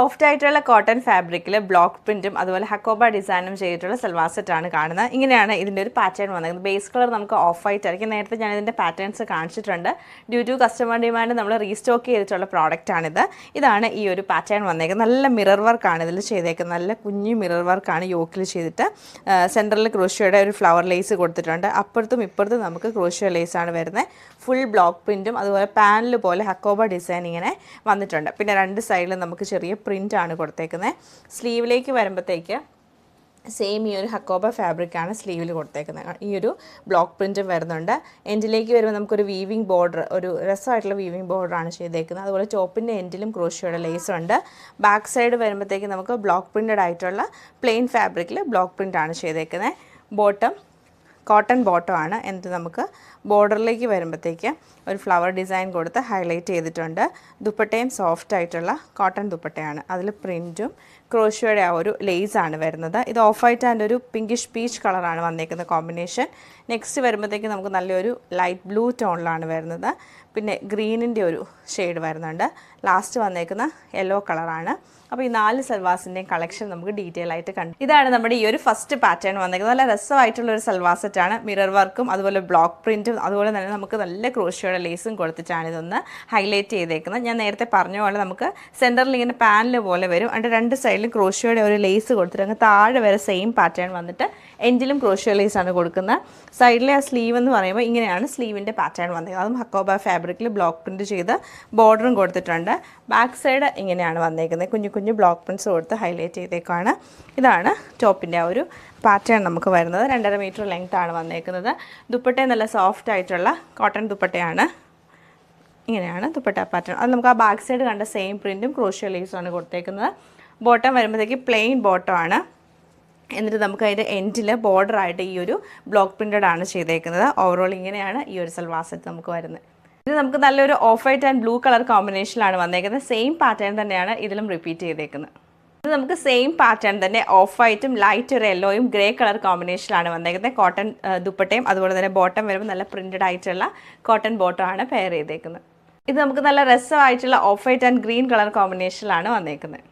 Soft ആയിട്ടുള്ള cotton ഫാബ്രിക്കിൽ block പ്രിന്റും അതുപോലെ ഹക്കോബ ഡിസൈനും ചെയ്തിട്ടുള്ള സൽവാർ സെറ്റാണ് കാണുന്നത്. ഇങ്ങനെയാണ് ഇതിൻ്റെ ഒരു പാറ്റേൺ വന്നത്. ബേസ് കളർ നമുക്ക് ഓഫ് വൈറ്റ് ആയിരിക്കും. നേരത്തെ ഞാൻ ഇതിൻ്റെ പാറ്റേൺസ് കാണിച്ചിട്ടുണ്ട്. ഡ്യൂ ടു കസ്റ്റമർ ഡിമാൻഡ് നമ്മൾ റീസ്റ്റോക്ക് ചെയ്തിട്ടുള്ള പ്രോഡക്റ്റാണിത്. ഇതാണ് ഈ ഒരു പാറ്റേൺ വന്നേക്കുന്നത്. നല്ല മിറർ വർക്കാണ് ഇതിൽ ചെയ്തേക്കുന്നത്. നല്ല കുഞ്ഞു മിറർ വർക്കാണ് യോക്കിൽ ചെയ്തിട്ട് സെൻറ്ററിൽ ക്രോഷ്യയുടെ ഒരു ഫ്ലവർ ലേസ് കൊടുത്തിട്ടുണ്ട്. അപ്പുറത്തും ഇപ്പുറത്തും നമുക്ക് ക്രോഷ്യ ലേസാണ് വരുന്നത്. ഫുൾ ബ്ലോക്ക് പ്രിൻറ്റും അതുപോലെ പാനൽ പോലെ ഹക്കോബ ഡിസൈൻ ഇങ്ങനെ വന്നിട്ടുണ്ട്. പിന്നെ രണ്ട് സൈഡിലും നമുക്ക് ചെറിയ പ്രിൻ്റാണ് കൊടുത്തേക്കുന്നത്. സ്ലീവിലേക്ക് വരുമ്പോഴത്തേക്ക് സെയിം ഈ ഒരു ഹക്കോബ ഫാബ്രിക്കാണ് സ്ലീവിൽ കൊടുത്തേക്കുന്നത്. ഈ ഒരു ബ്ലോക്ക് പ്രിൻറ്റും വരുന്നുണ്ട്. എൻഡിലേക്ക് വരുമ്പോൾ നമുക്കൊരു വീവിങ് ബോർഡർ, ഒരു രസമായിട്ടുള്ള വീവിങ് ബോർഡറാണ് ചെയ്തേക്കുന്നത്. അതുപോലെ ടോപ്പിൻ്റെ എൻഡിലും ക്രോഷ്യയുടെ ലേസ് ഉണ്ട്. ബാക്ക് സൈഡ് വരുമ്പോഴത്തേക്ക് നമുക്ക് ബ്ലോക്ക് പ്രിൻറ്റഡ് ആയിട്ടുള്ള പ്ലെയിൻ ഫാബ്രിക്കിൽ ബ്ലോക്ക് പ്രിൻ്റാണ് ചെയ്തേക്കുന്നത്. ബോട്ടം കോട്ടൺ ബോട്ടമാണ്. എന്നിട്ട് നമുക്ക് ബോർഡറിലേക്ക് വരുമ്പോഴത്തേക്ക് ഒരു ഫ്ലവർ ഡിസൈൻ കൊടുത്ത് ഹൈലൈറ്റ് ചെയ്തിട്ടുണ്ട്. ദുപ്പട്ടയും സോഫ്റ്റ് ആയിട്ടുള്ള കോട്ടൺ ദുപ്പട്ടയാണ്. അതിൽ പ്രിൻറ്റും ക്രോഷ്യയുടെ ആ ഒരു ലേസാണ് വരുന്നത്. ഇത് ഓഫ് വൈറ്റ് ആൻഡ് ഒരു പിങ്കിഷ് പീച്ച് കളറാണ് വന്നേക്കുന്നത് കോമ്പിനേഷൻ. നെക്സ്റ്റ് വരുമ്പോഴത്തേക്ക് നമുക്ക് നല്ലൊരു ലൈറ്റ് ബ്ലൂ ടോണിലാണ് വരുന്നത്. പിന്നെ ഗ്രീനിൻ്റെ ഒരു ഷെയ്ഡ് വരുന്നുണ്ട്. ലാസ്റ്റ് വന്നേക്കുന്ന യെല്ലോ കളറാണ്. അപ്പോൾ ഈ 4 സൽവാസിൻ്റെയും കളക്ഷൻ നമുക്ക് ഡീറ്റെയിൽ ആയിട്ട് കണ്ടു. ഇതാണ് നമ്മുടെ ഈ ഒരു ഫസ്റ്റ് പാറ്റേൺ വന്നേക്കുന്നത്. നല്ല രസമായിട്ടുള്ളൊരു സൽവാർ സെറ്റാണ്. മിറർ വർക്കും അതുപോലെ ബ്ലോക്ക് പ്രിൻറ്റും അതുപോലെ തന്നെ നമുക്ക് നല്ല ക്രോഷ്യയുടെ ലേസും കൊടുത്തിട്ടാണ് ഇതൊന്ന് ഹൈലൈറ്റ് ചെയ്തേക്കുന്നത്. ഞാൻ നേരത്തെ പറഞ്ഞ പോലെ നമുക്ക് സെൻറ്ററിൽ ഇങ്ങനെ പാനൽ പോലെ വരും. അതിൻ്റെ രണ്ട് സൈഡിലും ക്രോഷ്യയുടെ ഒരു ലേസ് കൊടുത്തിട്ട് അങ്ങ് താഴെ വരെ സെയിം പാറ്റേൺ വന്നിട്ട് എൻഡിലും ക്രോഷ്യ ലേസാണ് കൊടുക്കുന്നത്. സൈഡിലെ ആ സ്ലീവ് എന്ന് പറയുമ്പോൾ ഇങ്ങനെയാണ് സ്ലീവിൻ്റെ പാറ്റേൺ വന്നേക്കുന്നത്. അതും ഹക്കോബ ഫാബ്രിക്കിൽ ബ്ലോക്ക് പ്രിൻറ്റ് ചെയ്ത് ബോർഡറും കൊടുത്തിട്ടുണ്ട്. ബാക്ക് സൈഡ് ഇങ്ങനെയാണ് വന്നേക്കുന്നത്. കുഞ്ഞു കുഞ്ഞു ബ്ലോക്ക് പ്രിൻറ്റ്സ് കൊടുത്ത് ഹൈലൈറ്റ് ചെയ്തേക്കാണ്. ഇതാണ് ടോപ്പിൻ്റെ ആ ഒരു പാറ്റേൺ നമുക്ക് വരുന്നത്. 2.5 മീറ്റർ ലെങ്ത് ആണ് വന്നേക്കുന്നത്. ദുപ്പട്ട നല്ല സോഫ്റ്റ് ആയിട്ടുള്ള കോട്ടൺ ദുപ്പട്ടയാണ്. ഇങ്ങനെയാണ് ദുപ്പട്ട പാറ്റേൺ. അത് നമുക്ക് ആ ബാക്ക് സൈഡ് കണ്ട സെയിം പ്രിൻറ്റും ക്രോഷ്യ ലേസുമാണ് കൊടുത്തേക്കുന്നത്. ബോട്ടം വരുമ്പോഴത്തേക്ക് പ്ലെയിൻ ബോട്ടമാണ്. എന്നിട്ട് നമുക്ക് അതിൻ്റെ എൻഡിൽ ബോർഡറായിട്ട് ഈ ഒരു ബ്ലോക്ക് പ്രിൻറ്റഡ് ആണ് ചെയ്തേക്കുന്നത്. ഓവറോൾ ഇങ്ങനെയാണ് ഈ ഒരു സൽവാർ സെറ്റ് നമുക്ക് വരുന്നത്. ഇത് നമുക്ക് നല്ലൊരു off white and blue colour കോമ്പിനേഷനിലാണ് വന്നേക്കുന്നത്. സെയിം പാറ്റേൺ തന്നെയാണ് ഇതിലും റിപ്പീറ്റ് ചെയ്തേക്കുന്നത്. ഇത് നമുക്ക് സെയിം പാറ്റേൺ തന്നെ ഓഫ് വൈറ്റും ലൈറ്റ് ഒരു യെല്ലോയും ഗ്രേ കളർ കോമ്പിനേഷനിലാണ് വന്നേക്കുന്നത്. കോട്ടൺ ദുപ്പട്ടയും അതുപോലെ തന്നെ ബോട്ടം വരുമ്പോൾ നല്ല പ്രിൻറ്റഡ് ആയിട്ടുള്ള കോട്ടൺ ബോട്ടമാണ് പെയർ ചെയ്തേക്കുന്നത്. ഇത് നമുക്ക് നല്ല രസമായിട്ടുള്ള off white and green colour കോമ്പിനേഷനിലാണ് വന്നേക്കുന്നത്.